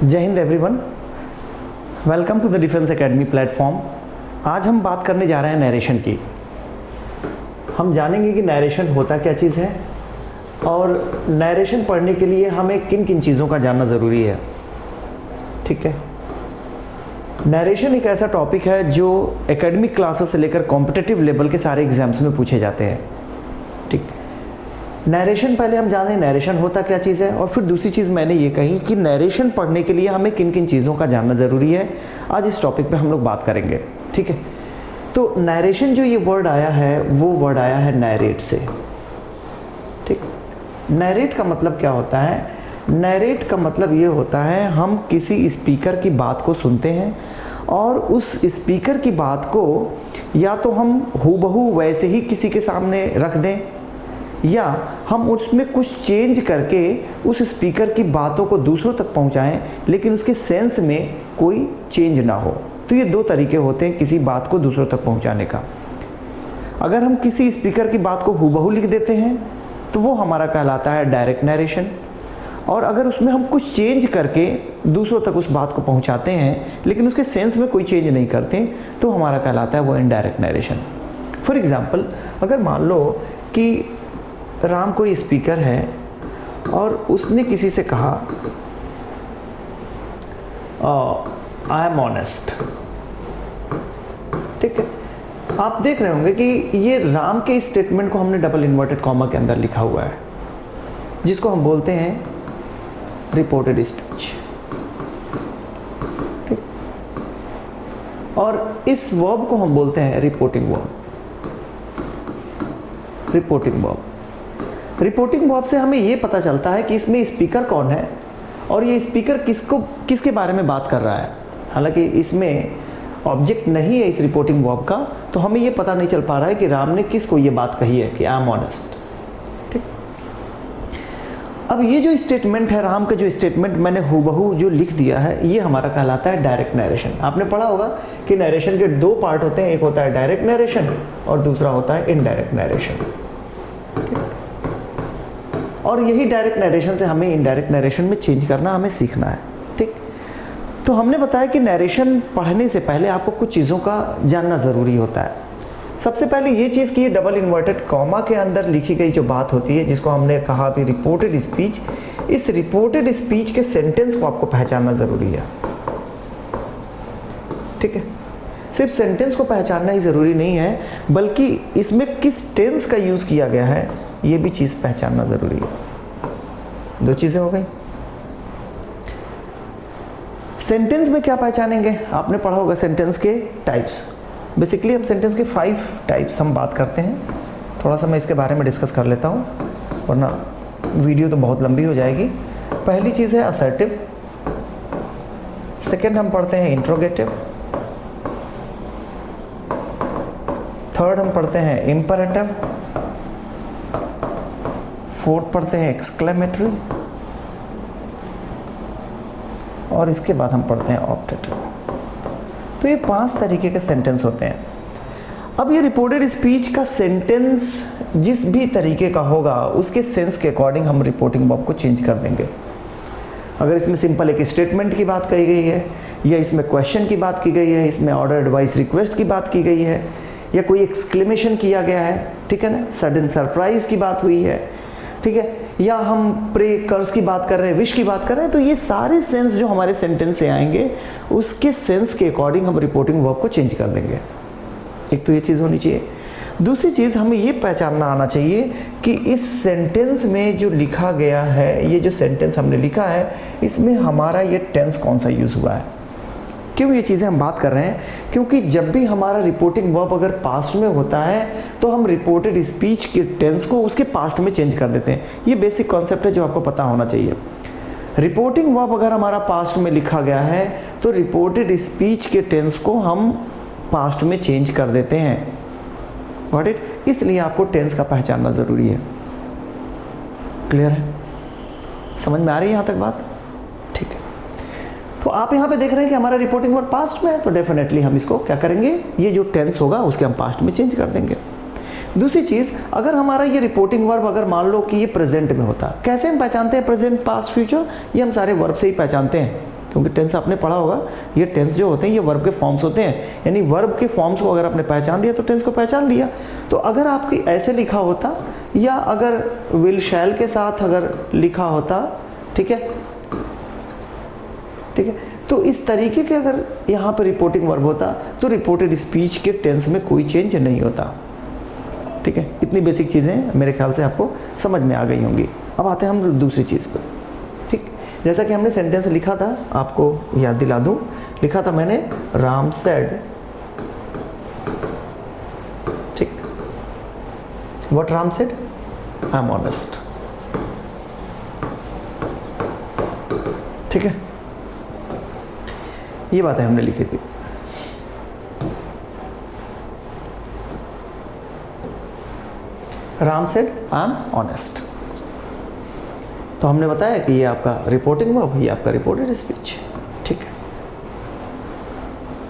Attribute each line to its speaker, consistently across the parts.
Speaker 1: जय हिंद everyone, welcome to the defence academy platform. आज हम बात करने जा रहे हैं नरेशन की। हम जानेंगे कि नरेशन होता क्या चीज़ है और नरेशन पढ़ने के लिए हमें किन किन चीज़ों का जानना ज़रूरी है। ठीक है, नरेशन एक ऐसा टॉपिक है जो एकेडमिक क्लासेस से लेकर कॉम्पिटिटिव लेवल के सारे एग्जाम्स में पूछे जाते हैं। ठीक, नरेशन पहले हम जानें नरेशन होता क्या चीज़ है, और फिर दूसरी चीज़ मैंने ये कही कि नरेशन पढ़ने के लिए हमें किन किन चीज़ों का जानना ज़रूरी है। आज इस टॉपिक पे हम लोग बात करेंगे। ठीक है, तो नरेशन जो ये वर्ड आया है वो वर्ड आया है नैरेट से। ठीक, नैरेट का मतलब क्या होता है? नैरेट का मतलब ये होता है हम किसी स्पीकर की बात को सुनते हैं और उस स्पीकर की बात को या तो हम हूबहू वैसे ही किसी के सामने रख दें या हम उसमें कुछ चेंज करके उस स्पीकर की बातों को दूसरों तक पहुंचाएं, लेकिन उसके सेंस में कोई चेंज ना हो। तो ये दो तरीके होते हैं किसी बात को दूसरों तक पहुंचाने का। अगर हम किसी स्पीकर की बात को हूबहू लिख देते हैं तो वो हमारा कहलाता है डायरेक्ट नरेशन, और अगर उसमें हम कुछ चेंज करके दूसरों तक उस बात को पहुंचाते हैं लेकिन उसके सेंस में कोई चेंज नहीं करते तो हमारा कहलाता है वो इनडायरेक्ट नरेशन। फॉर एग्ज़ाम्पल, अगर मान लो कि राम कोई स्पीकर है और उसने किसी से कहा आई एम ऑनेस्ट। ठीक है, आप देख रहे होंगे कि ये राम के स्टेटमेंट को हमने डबल इन्वर्टेड कॉमा के अंदर लिखा हुआ है, जिसको हम बोलते हैं रिपोर्टेड स्पीच। ठीक, और इस वर्ब को हम बोलते हैं reporting verb. Reporting verb, reporting verb से हमें ये पता चलता है कि इसमें स्पीकर कौन है और ये स्पीकर किसके बारे में बात कर रहा है। हालांकि इसमें ऑब्जेक्ट नहीं है इस रिपोर्टिंग वर्ब का, तो हमें ये पता नहीं चल पा रहा है कि राम ने किसको ये बात कही है कि आई एम ऑनेस्ट। ठीक, अब ये जो स्टेटमेंट है, राम का जो स्टेटमेंट मैंने हूबहू जो लिख दिया है, ये हमारा कहलाता है डायरेक्ट नरेशन। आपने पढ़ा होगा कि नरेशन के दो पार्ट होते हैं, एक होता है डायरेक्ट नरेशन और दूसरा होता है इनडायरेक्ट नरेशन। और यही डायरेक्ट नरेशन से हमें इनडायरेक्ट नरेशन में चेंज करना हमें सीखना है। ठीक, तो हमने बताया कि नरेशन पढ़ने से पहले आपको कुछ चीज़ों का जानना ज़रूरी होता है। सबसे पहले ये चीज़ कि ये डबल इन्वर्टेड कॉमा के अंदर लिखी गई जो बात होती है, जिसको हमने कहा अभी रिपोर्टेड स्पीच, इस रिपोर्टेड स्पीच के सेंटेंस को आपको पहचानना ज़रूरी है। ठीक है, सिर्फ सेंटेंस को पहचानना ही ज़रूरी नहीं है, बल्कि इसमें किस टेंस का यूज़ किया गया है ये भी चीज़ पहचानना ज़रूरी है। दो चीज़ें हो गई। सेंटेंस में क्या पहचानेंगे? आपने पढ़ा होगा सेंटेंस के टाइप्स। बेसिकली हम सेंटेंस के 5 टाइप्स हम बात करते हैं। थोड़ा सा मैं इसके बारे में डिस्कस कर लेता हूँ, वरना वीडियो तो बहुत लंबी हो जाएगी। पहली चीज़ है असर्टिव, सेकेंड हम पढ़ते हैं इंट्रोगेटिव, थर्ड हम पढ़ते हैं इम्परेटिव, फोर्थ पढ़ते हैं एक्सक्लेमेटरी, और इसके बाद हम पढ़ते हैं ऑप्टेटिव। तो ये 5 तरीके के सेंटेंस होते हैं। अब ये रिपोर्टेड स्पीच का सेंटेंस जिस भी तरीके का होगा उसके सेंस के अकॉर्डिंग हम रिपोर्टिंग वर्ब को चेंज कर देंगे। अगर इसमें सिंपल एक स्टेटमेंट की बात कही गई है, या इसमें क्वेश्चन की बात की गई है, इसमें ऑर्डर एडवाइस रिक्वेस्ट की बात की गई है, या कोई एक्सक्लेमेशन किया गया है, ठीक है ना, सडन सरप्राइज की बात हुई है, ठीक है, या हम प्रे कर्ज की बात कर रहे हैं, विश की बात कर रहे हैं, तो ये सारे सेंस जो हमारे सेंटेंस से आएंगे उसके सेंस के अकॉर्डिंग हम रिपोर्टिंग वर्ब को चेंज कर देंगे। एक तो ये चीज़ होनी चाहिए। दूसरी चीज़ हमें ये पहचानना आना चाहिए कि इस सेंटेंस में जो लिखा गया है, ये जो सेंटेंस हमने लिखा है, इसमें हमारा ये टेंस कौन सा यूज़ हुआ है। क्यों ये चीज़ें हम बात कर रहे हैं? क्योंकि जब भी हमारा रिपोर्टिंग वर्ब अगर पास्ट में होता है तो हम रिपोर्टेड स्पीच के टेंस को उसके पास्ट में चेंज कर देते हैं। ये बेसिक कॉन्सेप्ट है जो आपको पता होना चाहिए। रिपोर्टिंग वर्ब अगर हमारा पास्ट में लिखा गया है तो रिपोर्टेड स्पीच के टेंस को हम पास्ट में चेंज कर देते हैं। Got it? इसलिए आपको टेंस का पहचानना ज़रूरी है। क्लियर है? समझ में आ रही है यहाँ तक बात? ठीक है, तो आप यहाँ पे देख रहे हैं कि हमारा रिपोर्टिंग वर्ब पास्ट में है, तो डेफिनेटली हम इसको क्या करेंगे, ये जो टेंस होगा उसके हम पास्ट में चेंज कर देंगे। दूसरी चीज़, अगर हमारा ये रिपोर्टिंग वर्ब अगर मान लो कि ये प्रेजेंट में होता, कैसे हम पहचानते हैं प्रेजेंट, पास्ट, फ्यूचर? ये हम सारे वर्ब से ही पहचानते हैं। क्योंकि टेंस आपने पढ़ा होगा, ये टेंस जो होते हैं ये वर्ब के फॉर्म्स होते हैं, यानी वर्ब के फॉर्म्स को अगर आपने पहचान दिया तो टेंस को पहचान लिया। तो अगर आपकी ऐसे लिखा होता या अगर विल शैल के साथ अगर लिखा होता, ठीक है, ठीक है, तो इस तरीके के अगर यहाँ पर रिपोर्टिंग वर्ब होता तो रिपोर्टेड स्पीच के टेंस में कोई चेंज नहीं होता। ठीक है, इतनी बेसिक चीज़ें मेरे ख्याल से आपको समझ में आ गई होंगी। अब आते हैं हम दूसरी चीज़ पर। ठीक, जैसा कि हमने सेंटेंस लिखा था, आपको याद दिला दूं, लिखा था मैंने राम सेड, ठीक, what Ram said, I am honest. ठीक है, ये बातें हमने लिखी थी। Ram said I am honest. तो हमने बताया कि ये आपका रिपोर्टिंग वर्ब, ये आपका रिपोर्टेड स्पीच। ठीक है,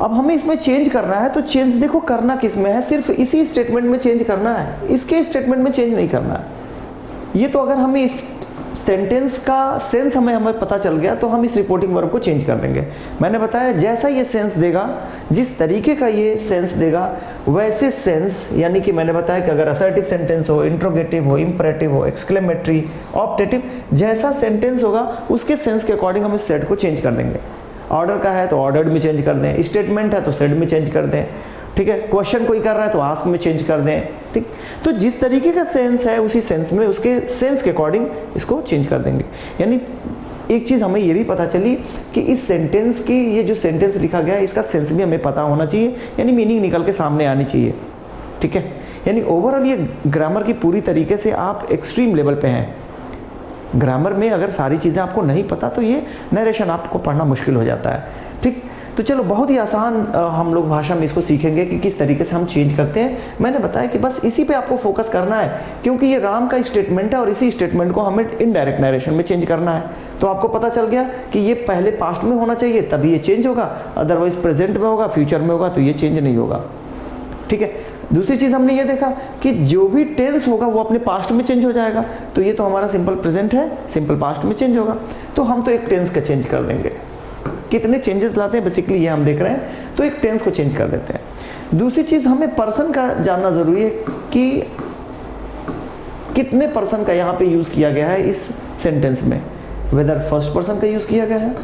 Speaker 1: अब हमें इसमें चेंज करना है, तो चेंज देखो करना किस में है, सिर्फ इसी स्टेटमेंट में चेंज करना है, इसके स्टेटमेंट में चेंज नहीं करना है। ये तो अगर हमें इस सेंटेंस का सेंस हमें पता चल गया तो हम इस रिपोर्टिंग वर्ब को चेंज कर देंगे। मैंने बताया जैसा ये सेंस देगा, जिस तरीके का ये सेंस देगा वैसे सेंस, यानी कि मैंने बताया कि अगर असर्टिव सेंटेंस हो, इंट्रोगेटिव हो, इंपरेटिव हो, एक्सक्लेमेटरी, ऑप्टेटिव, जैसा सेंटेंस होगा उसके सेंस के अकॉर्डिंग हम इस सेट को चेंज कर देंगे। ऑर्डर का है तो ऑर्डर्ड में चेंज कर दें, स्टेटमेंट है तो सेड में चेंज कर दें, ठीक है, क्वेश्चन कोई कर रहा है तो आस्क में चेंज कर दें। ठीक, तो जिस तरीके का सेंस है उसी सेंस में उसके सेंस के अकॉर्डिंग इसको चेंज कर देंगे। यानी एक चीज़ हमें ये भी पता चली कि इस सेंटेंस की, ये जो सेंटेंस लिखा गया है इसका सेंस भी हमें पता होना चाहिए, यानी मीनिंग निकल के सामने आनी चाहिए। ठीक है, यानी ओवरऑल ये ग्रामर की पूरी तरीके से आप एक्सट्रीम लेवल पे हैं। ग्रामर में अगर सारी चीज़ें आपको नहीं पता तो ये नरेशन आपको पढ़ना मुश्किल हो जाता है। ठीक, तो चलो बहुत ही आसान हम लोग भाषा में इसको सीखेंगे कि किस तरीके से हम चेंज करते हैं। मैंने बताया कि बस इसी पे आपको फोकस करना है, क्योंकि ये राम का स्टेटमेंट है और इसी स्टेटमेंट को हमें इनडायरेक्ट नरेशन में चेंज करना है। तो आपको पता चल गया कि ये पहले पास्ट में होना चाहिए तभी ये चेंज होगा, अदरवाइज प्रेजेंट में होगा, फ्यूचर में होगा तो ये चेंज नहीं होगा। ठीक है, दूसरी चीज़ हमने ये देखा कि जो भी टेंस होगा वो अपने पास्ट में चेंज हो जाएगा। तो ये तो हमारा सिंपल प्रेजेंट है, सिंपल पास्ट में चेंज होगा, तो हम तो एक टेंस का चेंज कर देंगे। कितने चेंजेस लाते हैं बेसिकली ये हम देख रहे हैं, तो एक टेंस को चेंज कर देते हैं। दूसरी चीज़ हमें पर्सन का जानना ज़रूरी है कि कितने पर्सन का यहाँ पे यूज़ किया गया है इस सेंटेंस में, वेदर फर्स्ट पर्सन का यूज़ किया गया है,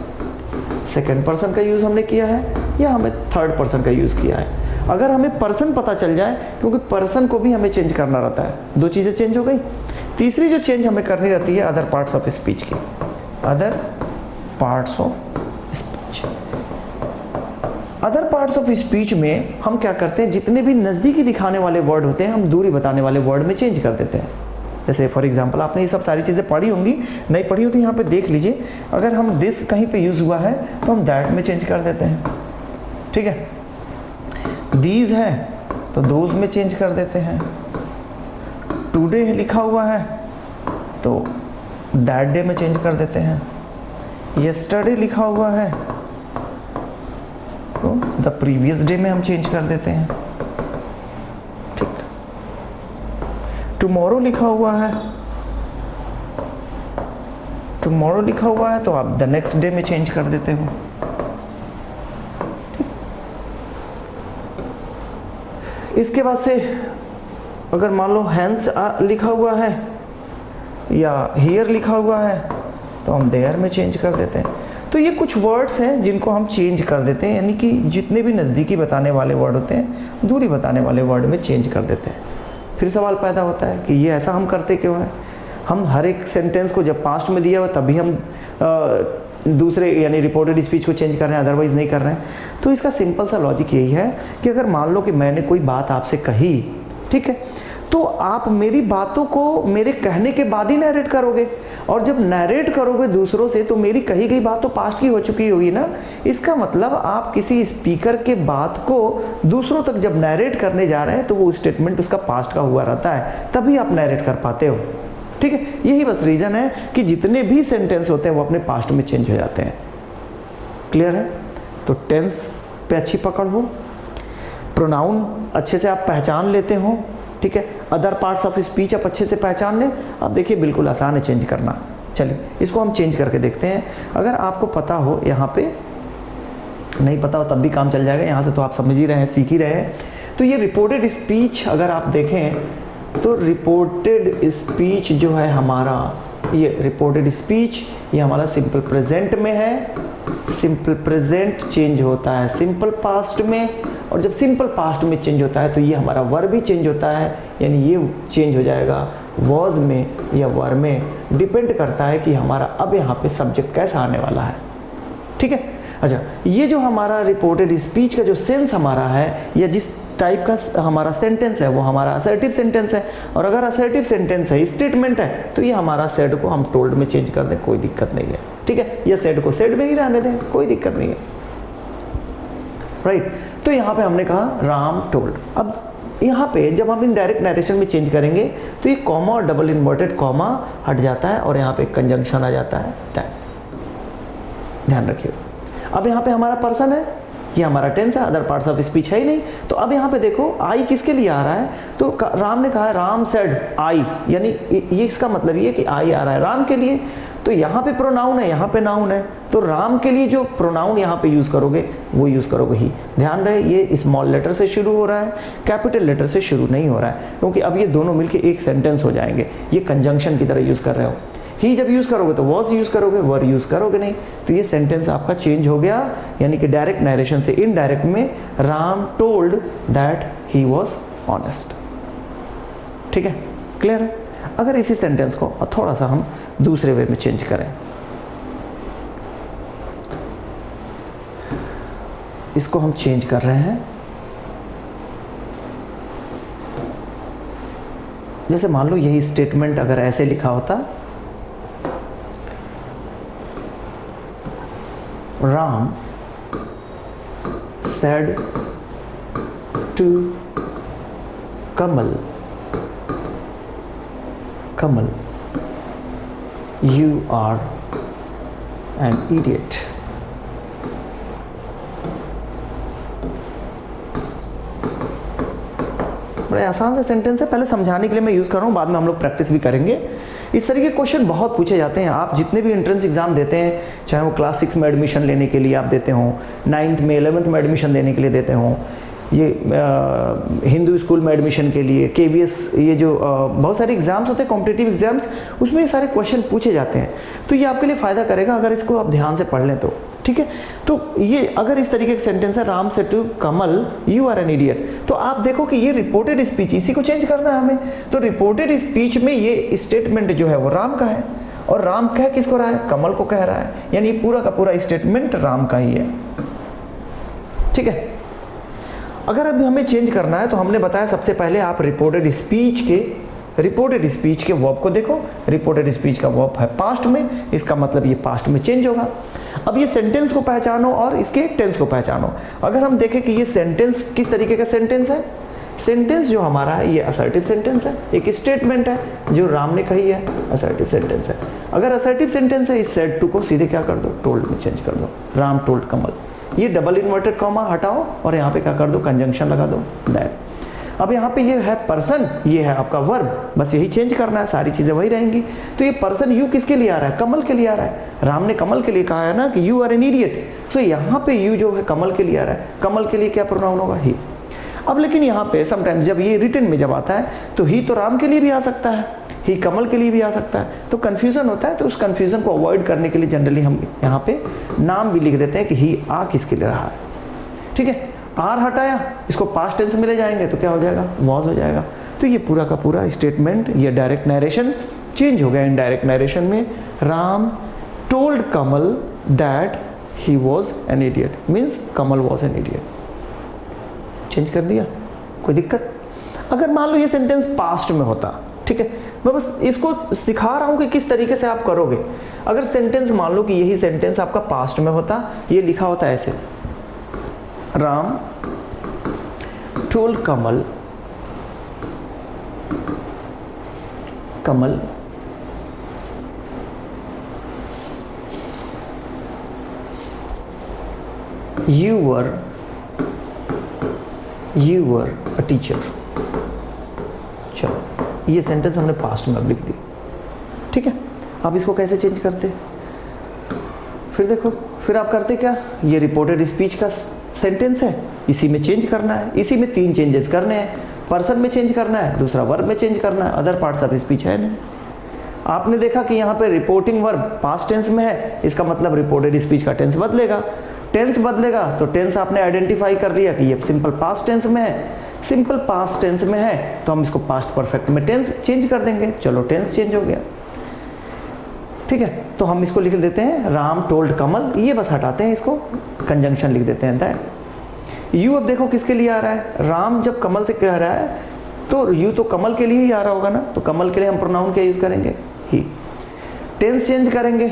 Speaker 1: सेकंड पर्सन का यूज़ हमने किया है, या हमें थर्ड पर्सन का यूज़ किया है। अगर हमें पर्सन पता चल जाए, क्योंकि पर्सन को भी हमें चेंज करना रहता है, दो चीज़ें चेंज हो गई। तीसरी जो चेंज हमें करनी रहती है अदर पार्ट्स ऑफ स्पीच की, other parts of speech. Other parts of speech में हम क्या करते हैं, जितने भी नज़दीकी दिखाने वाले वर्ड होते हैं हम दूरी बताने वाले वर्ड में चेंज कर देते हैं। जैसे फॉर एग्जांपल आपने ये सब सारी चीज़ें पढ़ी होंगी, नहीं पढ़ी हो तो यहाँ पे देख लीजिए। अगर हम दिस कहीं पे यूज़ हुआ है तो हम दैट में चेंज कर देते हैं। ठीक है, दीज है तो दोज में चेंज कर देते हैं। टुडे लिखा हुआ है तो दैट डे में चेंज कर देते हैं। यस्टरडे लिखा हुआ है तो द प्रीवियस डे में हम चेंज कर देते हैं। ठीक, टुमारो लिखा हुआ है, टुमारो लिखा हुआ है तो आप द नेक्स्ट डे में चेंज कर देते हो। इसके बाद से अगर मान लो हैंस लिखा हुआ है या हियर लिखा हुआ है तो हम देयर में चेंज कर देते हैं। तो ये कुछ वर्ड्स हैं जिनको हम चेंज कर देते हैं, यानी कि जितने भी नज़दीकी बताने वाले वर्ड होते हैं दूरी बताने वाले वर्ड में चेंज कर देते हैं। फिर सवाल पैदा होता है कि ये ऐसा हम करते क्यों है। हम हर एक सेंटेंस को जब पास्ट में दिया हो तभी हम दूसरे यानी रिपोर्टेड स्पीच को चेंज कर रहे हैं, अदरवाइज नहीं कर रहे हैं। तो इसका सिंपल सा लॉजिक यही है कि अगर मान लो कि मैंने कोई बात आपसे कही, ठीक है, तो आप मेरी बातों को मेरे कहने के बाद ही नैरेट करोगे, और जब नैरेट करोगे दूसरों से तो मेरी कही गई बात तो पास्ट की हो चुकी होगी ना। इसका मतलब आप किसी स्पीकर के बात को दूसरों तक जब नैरेट करने जा रहे हैं तो वो स्टेटमेंट उसका पास्ट का हुआ रहता है, तभी आप नैरेट कर पाते हो। ठीक है, यही बस रीज़न है कि जितने भी सेंटेंस होते हैं वो अपने पास्ट में चेंज हो जाते हैं। क्लियर है? तो टेंस पे अच्छी पकड़ हो, प्रोनाउन अच्छे से आप पहचान लेते हो, ठीक है, अदर पार्ट्स ऑफ स्पीच आप अच्छे से पहचान लें। अब देखिए बिल्कुल आसान है चेंज करना। चलिए इसको हम चेंज करके देखते हैं। अगर आपको पता हो, यहाँ पे नहीं पता हो तब भी काम चल जाएगा, यहाँ से तो आप समझ ही रहे हैं, सीख ही रहे हैं। तो ये रिपोर्टेड स्पीच अगर आप देखें तो रिपोर्टेड स्पीच जो है हमारा, ये रिपोर्टेड स्पीच ये हमारा सिंपल प्रेजेंट में है। सिंपल प्रेजेंट चेंज होता है सिंपल पास्ट में, और जब सिंपल पास्ट में चेंज होता है तो ये हमारा वर्ब भी चेंज होता है, यानी ये चेंज हो जाएगा वॉज में या वर में। डिपेंड करता है कि हमारा अब यहाँ पे सब्जेक्ट कैसा आने वाला है। ठीक है, अच्छा ये जो हमारा रिपोर्टेड स्पीच का जो सेंस हमारा है या जिस टाइप का हमारा सेंटेंस है वो हमारा असर्टिव सेंटेंस है। और अगर असर्टिव सेंटेंस है, स्टेटमेंट है, तो ये हमारा सेड को हम टोल्ड में चेंज कर दें, कोई दिक्कत नहीं है। ठीक है, या सेड को सेड में ही रहने दें, कोई दिक्कत नहीं है। राइट, तो यहाँ पे हमने कहा राम टोल्ड। अब यहाँ पे जब हम इनडायरेक्ट नरेशन में चेंज करेंगे तो ये कॉमा और डबल इन्वर्टेड कॉमा हट जाता है और यहाँ पे कंजंक्शन आ जाता है दैट। ध्यान रखिए। अब यहाँ पे हमारा पर्सन है, ये हमारा टेंस है, अदर पार्ट्स ऑफ स्पीच है ही नहीं। तो अब यहाँ पे देखो आई किसके लिए आ रहा है, तो राम ने कहा राम सेड आई, यानी ये इसका मतलब ये कि आई आ रहा है राम के लिए। तो यहाँ पे प्रोनाउन है, यहाँ पे नाउन है, तो राम के लिए जो प्रोनाउन यहाँ पे यूज़ करोगे वो यूज़ करोगे ही। ध्यान रहे ये स्मॉल लेटर से शुरू हो रहा है, कैपिटल लेटर से शुरू नहीं हो रहा है, क्योंकि अब ये दोनों मिलके एक सेंटेंस हो जाएंगे। ये कंजंक्शन की तरह यूज़ कर रहे हो। ही जब यूज़ करोगे तो वॉज यूज़ करोगे, वर यूज़ करोगे नहीं, तो ये सेंटेंस आपका चेंज हो गया। यानी कि डायरेक्ट नरेशन से इनडायरेक्ट में Ram told that he was honest. ठीक है, क्लियर है। अगर इसी सेंटेंस को थोड़ा सा हम दूसरे वे में चेंज करें, इसको हम चेंज कर रहे हैं। जैसे मान लो यही स्टेटमेंट अगर ऐसे लिखा होता, Ram said to Kamal, Kamal, you are an idiot. बड़े आसान से सेंटेंस है, पहले समझाने के लिए मैं यूज़ कर रहा हूँ, बाद में हम लोग प्रैक्टिस भी करेंगे। इस तरीके के क्वेश्चन बहुत पूछे जाते हैं। आप जितने भी एंट्रेंस एग्जाम देते हैं, चाहे वो क्लास 6 में एडमिशन लेने के लिए आप देते हो, 9th में 11th में एडमिशन देने के लिए देते हो, ये हिंदू स्कूल में एडमिशन के लिए, KVS, ये जो बहुत सारे एग्जाम्स होते हैं कॉम्पिटिटिव एग्जाम्स, उसमें ये सारे क्वेश्चन पूछे जाते हैं। तो ये आपके लिए फ़ायदा करेगा अगर इसको आप ध्यान से पढ़ लें तो। ठीक है, तो ये अगर इस तरीके का सेंटेंस है, राम से to Kamal you are an idiot, तो आप देखो कि ये रिपोर्टेड स्पीच, इसी को चेंज करना है हमें। तो रिपोर्टेड स्पीच में ये स्टेटमेंट जो है वो राम का है, और राम कह किसको रहा है, कमल को कह रहा है, यानी पूरा का पूरा स्टेटमेंट राम का ही है। ठीक है, अगर अभी हमें चेंज करना है तो हमने बताया सबसे पहले आप रिपोर्टेड स्पीच के वर्ब को देखो। रिपोर्टेड स्पीच का वर्ब है पास्ट में, इसका मतलब ये पास्ट में चेंज होगा। अब ये सेंटेंस को पहचानो और इसके टेंस को पहचानो। अगर हम देखें कि ये सेंटेंस किस तरीके का सेंटेंस है, सेंटेंस जो हमारा है ये असर्टिव सेंटेंस है, एक स्टेटमेंट है जो राम ने कही है, असर्टिव सेंटेंस है। अगर असर्टिव सेंटेंस है, इस सेड टू को सीधे क्या कर दो, टोल्ड में चेंज कर दो, राम टोल्ड कमल। ये डबल इन्वर्टेड कॉमा हटाओ और यहाँ पे क्या कर दो, कंजंक्शन लगा दो, दैट। अब यहाँ पे ये है पर्सन, ये है आपका वर्ब, बस यही चेंज करना है, सारी चीज़ें वही रहेंगी। तो ये पर्सन यू किसके लिए आ रहा है, कमल के लिए आ रहा है। राम ने कमल के लिए कहा है ना कि यू आर एन इडियट, सो यहाँ पे यू जो है कमल के लिए आ रहा है। कमल के लिए क्या प्रोनाउन होगा, ही। अब लेकिन यहाँ पे समटाइम्स जब ये रिटन में जब आता है तो ही तो राम के लिए भी आ सकता है, ही कमल के लिए भी आ सकता है, तो कन्फ्यूज़न होता है। तो उस कन्फ्यूज़न को अवॉइड करने के लिए जनरली हम यहाँ पे नाम भी लिख देते हैं कि ही आ किसके लिए रहा है। ठीक है, आर हटाया, इसको पास्ट टेंस में ले जाएंगे तो क्या हो जाएगा, वॉज हो जाएगा। तो ये पूरा का पूरा स्टेटमेंट, ये डायरेक्ट नरेशन चेंज हो गया इनडायरेक्ट नरेशन में। Ram told Kamal that he was an idiot, means Kamal was an idiot. Change कर दिया, कोई दिक्कत। अगर मान लो ये सेंटेंस पास्ट में होता, ठीक है, मैं बस इसको सिखा रहा हूँ कि किस तरीके से आप करोगे। अगर सेंटेंस मान लो कि यही सेंटेंस आपका पास्ट में होता, ये लिखा होता ऐसे, Ram told Kamal, Kamal you were a teacher। चलो ये सेंटेंस हमने पास्ट में अब लिख दी। ठीक है, आप इसको कैसे चेंज करते? फिर देखो, फिर आप करते क्या, ये रिपोर्टेड स्पीच का सेंटेंस है, इसी में चेंज करना है, इसी में 3 चेंजेस करने हैं। पर्सन में चेंज करना है, दूसरा वर्ब में चेंज करना है, अदर पार्ट्स ऑफ स्पीच है नहीं। आपने देखा कि यहाँ पे रिपोर्टिंग वर्ब पास्ट टेंस में है, इसका मतलब रिपोर्टेड स्पीच का टेंस बदलेगा। टेंस बदलेगा तो टेंस आपने आइडेंटिफाई कर लिया कि ये सिंपल पास्ट टेंस में है। सिंपल पास्ट टेंस में है तो हम इसको पास्ट परफेक्ट में टेंस चेंज कर देंगे। चलो टेंस चेंज हो गया, ठीक है। तो हम इसको लिख देते हैं राम टोल्ड कमल, ये बस हटाते हैं, इसको कंजंक्शन लिख देते हैं दैट। यू अब देखो किसके लिए आ रहा है, राम जब कमल से कह रहा है तो यू तो कमल के लिए ही आ रहा होगा ना, तो कमल के लिए हम प्रोनाउन क्या यूज करेंगे, ही। टेंस चेंज करेंगे,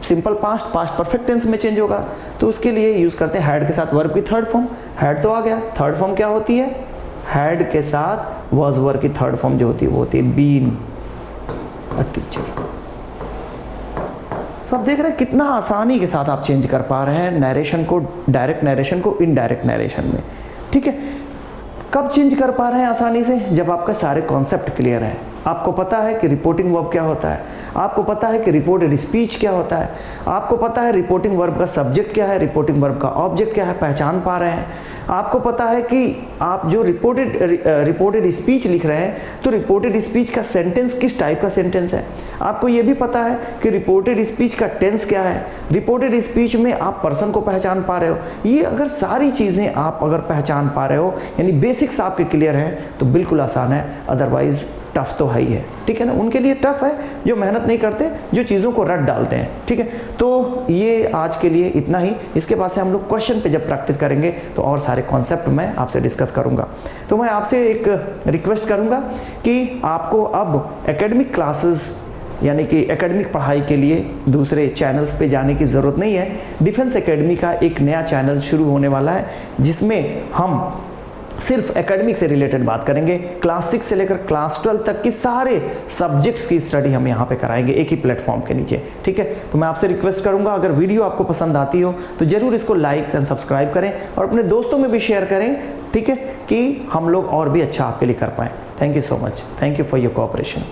Speaker 1: simple past past perfect tense में चेंज होगा, तो उसके लिए यूज करते हैं हैड के साथ वर्ब की थर्ड फॉर्म। हैड तो आ गया, थर्ड फॉर्म क्या होती है, हैड के साथ वाज वर्ब की थर्ड फॉर्म जो होती है वो होती है बीन अ टीचर। तो आप देख रहे हैं कितना आसानी के साथ आप चेंज कर पा रहे हैं नरेशन को, डायरेक्ट नरेशन को इनडायरेक्ट नरेशन में, ठीक है। कब चेंज कर पा रहे हैं आसानी से, जब आपका सारे कॉन्सेप्ट क्लियर है। आपको पता है कि रिपोर्टिंग वर्ब क्या होता है, आपको पता है कि रिपोर्टेड स्पीच क्या होता है, आपको पता है रिपोर्टिंग वर्ब का सब्जेक्ट क्या है, रिपोर्टिंग वर्ब का ऑब्जेक्ट क्या है, पहचान पा रहे हैं। आपको पता है कि आप जो रिपोर्टेड स्पीच लिख रहे हैं तो रिपोर्टेड स्पीच का सेंटेंस किस टाइप का सेंटेंस है। आपको ये भी पता है कि रिपोर्टेड स्पीच का टेंस क्या है, रिपोर्टेड स्पीच में आप पर्सन को पहचान पा रहे हो। ये अगर सारी चीज़ें आप अगर पहचान पा रहे हो, यानी बेसिक्स आपके क्लियर हैं, तो बिल्कुल आसान है। अदरवाइज टफ तो है ही है, ठीक है ना। उनके लिए टफ है जो मेहनत नहीं करते, जो चीज़ों को रट डालते हैं, ठीक है। तो ये आज के लिए इतना ही। इसके बाद से हम लोग क्वेश्चन पे जब प्रैक्टिस करेंगे तो और सारे कॉन्सेप्ट मैं आपसे डिस्कस करूंगा। तो मैं आपसे एक रिक्वेस्ट करूंगा कि आपको अब एकेडमिक क्लासेस यानी कि एकेडमिक पढ़ाई के लिए दूसरे चैनल्स पे जाने की ज़रूरत नहीं है। डिफेंस एकेडमी का एक नया चैनल शुरू होने वाला है जिसमें हम सिर्फ एकेडमिक से रिलेटेड बात करेंगे। क्लास 6 से लेकर क्लास 12 तक की सारे सब्जेक्ट्स की स्टडी हम यहाँ पे कराएंगे एक ही प्लेटफॉर्म के नीचे, ठीक है। तो मैं आपसे रिक्वेस्ट करूँगा, अगर वीडियो आपको पसंद आती हो तो ज़रूर इसको लाइक एंड सब्सक्राइब करें और अपने दोस्तों में भी शेयर करें, ठीक है, कि हम लोग और भी अच्छा आपके लिए कर पाएँ। Thank you so much, thank you for your cooperation.